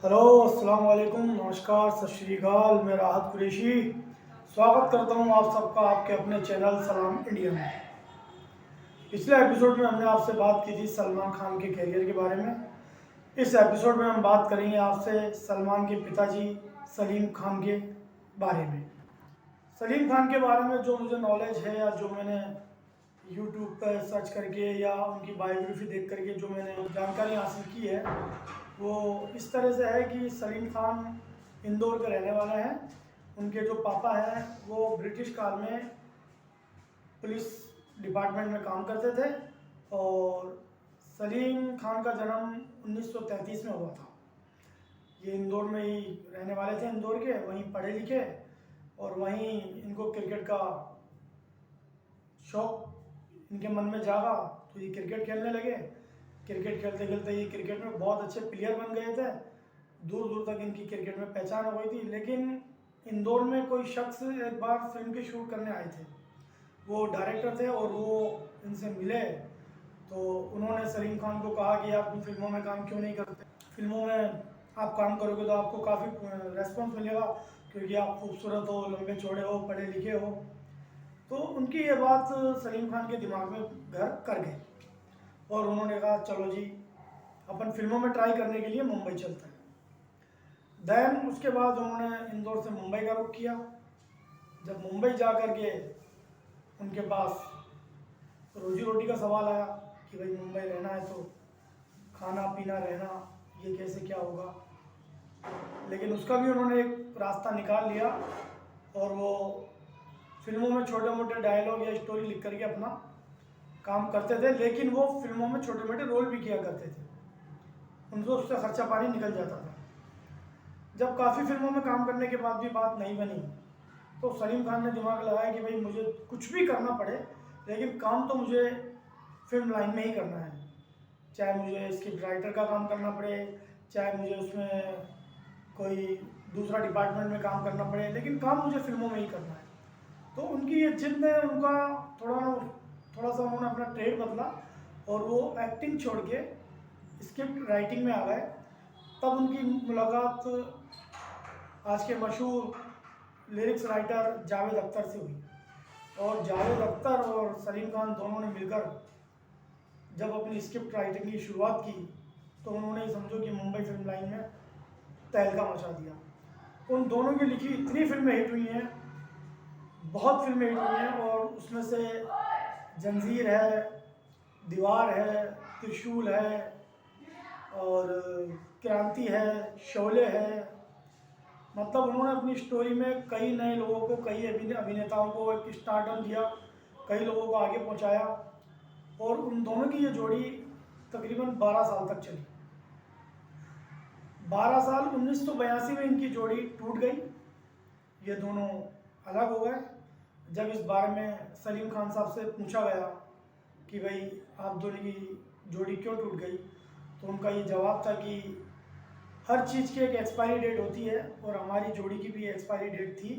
Hello, अस्सलाम वालेकुम, नमस्कार, सत श्री अकाल। मैं राहत कुरैशी स्वागत करता हूं आप सबका आपके अपने चैनल सलाम इंडिया में। पिछले एपिसोड में हमने आपसे बात की थी सलमान खान के कैरियर के बारे में। इस एपिसोड में हम बात करेंगे आपसे सलमान के पिताजी सलीम खान के बारे में। सलीम खान के बारे में जो मुझे नॉलेज है या जो मैंने यूट्यूब पर सर्च करके या उनकी बायोग्राफी देख करके जो मैंने जानकारी हासिल की है वो इस तरह से है कि सलीम खान इंदौर के रहने वाले हैं। उनके जो पापा हैं वो ब्रिटिश काल में पुलिस डिपार्टमेंट में काम करते थे और सलीम खान का जन्म 1933 में हुआ था। ये इंदौर में ही रहने वाले थे, इंदौर के, वहीं पढ़े लिखे और वहीं इनको क्रिकेट का शौक इनके मन में जागा तो ये क्रिकेट खेलने लगे। क्रिकेट खेलते खेलते ये क्रिकेट में बहुत अच्छे प्लेयर बन गए थे। दूर दूर तक इनकी क्रिकेट में पहचान हो गई थी। लेकिन इंदौर में कोई शख्स एक बार फिल्म के शूट करने आए थे। वो डायरेक्टर थे और वो इनसे मिले तो उन्होंने सलीम खान को कहा कि आप फिल्मों में काम क्यों नहीं करते, फिल्मों में आप काम करोगे तो आपको काफ़ी रेस्पॉन्स मिलेगा क्योंकि आप खूबसूरत हो, लंबे चौड़े हो, पढ़े लिखे हो। तो उनकी ये बात सलीम खान के दिमाग में घर कर गई और उन्होंने कहा चलो जी अपन फिल्मों में ट्राई करने के लिए मुंबई चलते हैं। देन उसके बाद उन्होंने इंदौर से मुंबई का रुख किया। जब मुंबई जा कर के उनके पास रोजी रोटी का सवाल आया कि भाई मुंबई रहना है तो खाना पीना रहना ये कैसे क्या होगा, लेकिन उसका भी उन्होंने एक रास्ता निकाल लिया और वो फिल्मों में छोटे मोटे डायलॉग या स्टोरी लिख करके अपना काम करते थे। लेकिन वो फिल्मों में छोटे मोटे रोल भी किया करते थे, उनको उससे खर्चा पानी निकल जाता था। जब काफ़ी फिल्मों में काम करने के बाद भी बात नहीं बनी तो सलीम खान ने दिमाग लगाया कि भाई मुझे कुछ भी करना पड़े लेकिन काम तो मुझे फिल्म लाइन में ही करना है। चाहे मुझे स्क्रिप्ट राइटर का काम करना पड़े, चाहे मुझे उसमें कोई दूसरा डिपार्टमेंट में काम करना पड़े, लेकिन काम मुझे फिल्मों में ही करना है। तो उनकी ये जिद ने उनका थोड़ा सा उन्होंने अपना ट्रेड बदला और वो एक्टिंग छोड़ के स्क्रिप्ट राइटिंग में आ गए। तब उनकी मुलाकात आज के मशहूर लिरिक्स राइटर जावेद अख्तर से हुई और जावेद अख्तर और सलीम खान दोनों ने मिलकर जब अपनी स्क्रिप्ट राइटिंग की शुरुआत की तो उन्होंने समझो कि मुंबई फिल्म लाइन में तहलका मचा दिया। उन दोनों की लिखी इतनी फिल्में हिट हुई हैं, बहुत फिल्में हिट हुई हैं और उसमें से जंजीर है, दीवार है, त्रिशूल है और क्रांति है, शोले है। मतलब उन्होंने अपनी स्टोरी में कई नए लोगों को, कई अभिनेताओं को एक स्टारडम दिया, कई लोगों को आगे पहुंचाया और उन दोनों की ये जोड़ी तकरीबन 12 साल तक चली। 12 साल 1982 में इनकी जोड़ी टूट गई, ये दोनों अलग हो गए। जब इस बारे में सलीम खान साहब से पूछा गया कि भाई आप दोनों की जोड़ी क्यों टूट गई तो उनका ये जवाब था कि हर चीज़ की एक एक्सपायरी डेट होती है और हमारी जोड़ी की भी एक्सपायरी डेट थी,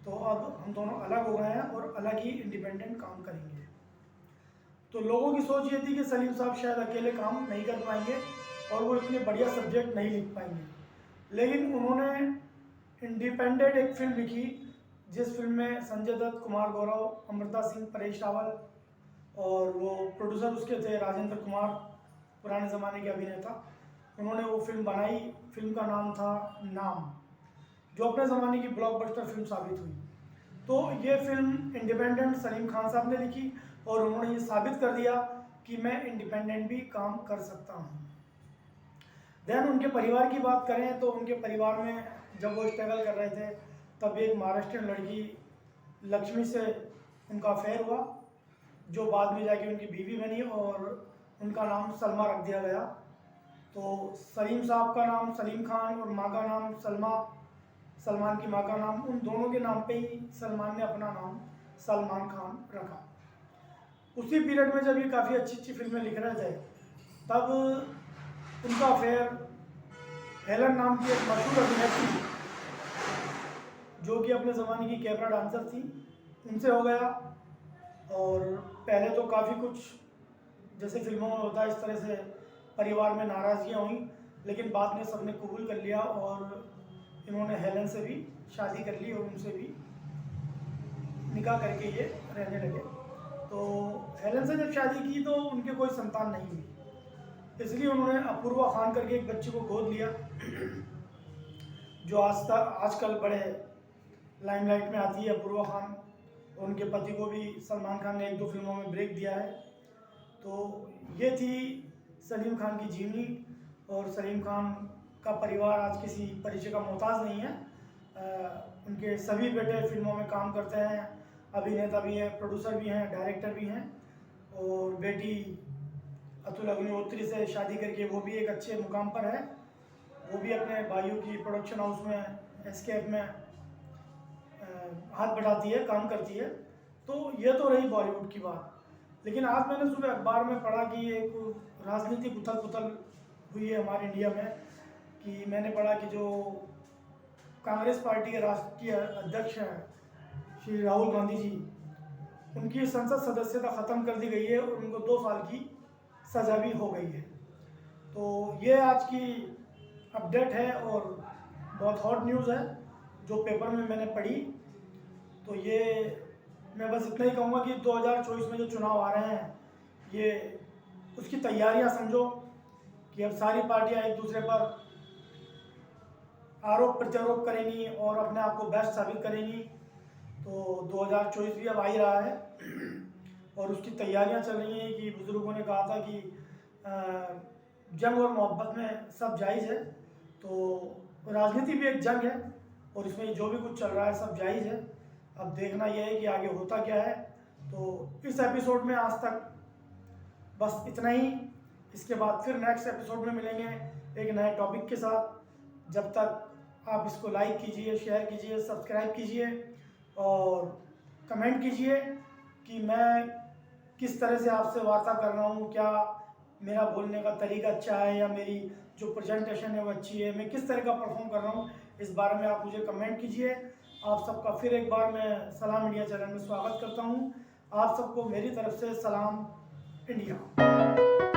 तो अब हम दोनों अलग हो गए हैं और अलग ही इंडिपेंडेंट काम करेंगे। तो लोगों की सोच ये थी कि सलीम साहब शायद अकेले काम नहीं कर पाएंगे और वो इतने बढ़िया सब्जेक्ट नहीं लिख पाएंगे, लेकिन उन्होंने इंडिपेंडेंट एक फिल्म लिखी जिस फिल्म में संजय दत्त, कुमार गौरव, अमृता सिंह, परेश रावल और वो प्रोड्यूसर उसके थे राजेंद्र कुमार, पुराने ज़माने के अभिनेता। उन्होंने वो फिल्म बनाई, फिल्म का नाम था नाम, जो अपने ज़माने की ब्लॉकबस्टर फिल्म साबित हुई। तो ये फिल्म इंडिपेंडेंट सलीम खान साहब ने लिखी और उन्होंने ये साबित कर दिया कि मैं इंडिपेंडेंट भी काम कर सकता हूँ। देन उनके परिवार की बात करें तो उनके परिवार में जब वो स्ट्रगल कर रहे थे तब एक महाराष्ट्रियन लड़की लक्ष्मी से उनका अफेयर हुआ जो बाद में जाके उनकी बीवी बनी और उनका नाम सलमा रख दिया गया। तो सलीम साहब का नाम सलीम खान और माँ का नाम सलमा, सलमान की माँ का नाम, उन दोनों के नाम पे ही सलमान ने अपना नाम सलमान खान रखा। उसी पीरियड में जब ये काफ़ी अच्छी अच्छी फिल्में लिख रहे थे तब उनका अफेयर हेलन नाम की एक मशहूर अभिनेत्री जो कि अपने ज़माने की कैमरा डांसर थी उनसे हो गया। और पहले तो काफ़ी कुछ जैसे फिल्मों में होता है इस तरह से परिवार में नाराज़गियाँ हुई, लेकिन बाद में सबने कबूल कर लिया और इन्होंने हेलन से भी शादी कर ली और उनसे भी निकाह करके ये रहने लगे। तो हेलन से जब शादी की तो उनके कोई संतान नहीं हुई, इसलिए उन्होंने अपूर्वा खान करके एक बच्चे को गोद लिया जो आजकल बड़े लाइमलाइट में आती है अपूर्वा खान। उनके पति को भी सलमान खान ने 1-2 फिल्मों में ब्रेक दिया है। तो ये थी सलीम खान की जीवनी, और सलीम खान का परिवार आज किसी परिचय का मोहताज नहीं है। उनके सभी बेटे फिल्मों में काम करते हैं, अभिनेता भी हैं, प्रोड्यूसर भी हैं, डायरेक्टर भी हैं, और बेटी अतुल अग्निहोत्री से शादी करके वो भी एक अच्छे मुकाम पर है। वो भी अपने भाइयों की प्रोडक्शन हाउस में एसकेएफ में हाथ बढ़ाती है, काम करती है। तो ये तो रही बॉलीवुड की बात। लेकिन आज मैंने सुबह अखबार में पढ़ा कि एक राजनीतिक उथल पुथल हुई है हमारे इंडिया में, कि मैंने पढ़ा कि जो कांग्रेस पार्टी के राष्ट्रीय अध्यक्ष हैं श्री राहुल गांधी जी, उनकी संसद सदस्यता ख़त्म कर दी गई है और उनको 2 साल की सज़ा भी हो गई है। तो ये आज की अपडेट है और बहुत हॉट न्यूज़ है जो पेपर में मैंने पढ़ी। तो ये मैं बस इतना ही कहूँगा कि 2024 में जो चुनाव आ रहे हैं, ये उसकी तैयारियां समझो कि अब सारी पार्टियां एक दूसरे पर आरोप प्रत्यारोप करेंगी और अपने आप को बेस्ट साबित करेंगी। तो 2024 भी अब आ ही रहा है और उसकी तैयारियां चल रही हैं। कि बुज़ुर्गों ने कहा था कि जंग और मोहब्बत में सब जायज़ है, तो राजनीति भी एक जंग है और इसमें जो भी कुछ चल रहा है सब जायज़ है। अब देखना यह है कि आगे होता क्या है। तो इस एपिसोड में आज तक बस इतना ही। इसके बाद फिर नेक्स्ट एपिसोड में मिलेंगे एक नए टॉपिक के साथ। जब तक आप इसको लाइक कीजिए, शेयर कीजिए, सब्सक्राइब कीजिए और कमेंट कीजिए कि मैं किस तरह से आपसे वार्ता कर रहा हूँ। क्या मेरा बोलने का तरीका अच्छा है या मेरी जो प्रेजेंटेशन है वो अच्छी है, मैं किस तरह का परफॉर्म कर रहा हूँ, इस बारे में आप मुझे कमेंट कीजिए। आप सबका फिर एक बार मैं सलाम इंडिया चैनल में स्वागत करता हूँ। आप सबको मेरी तरफ से सलाम इंडिया।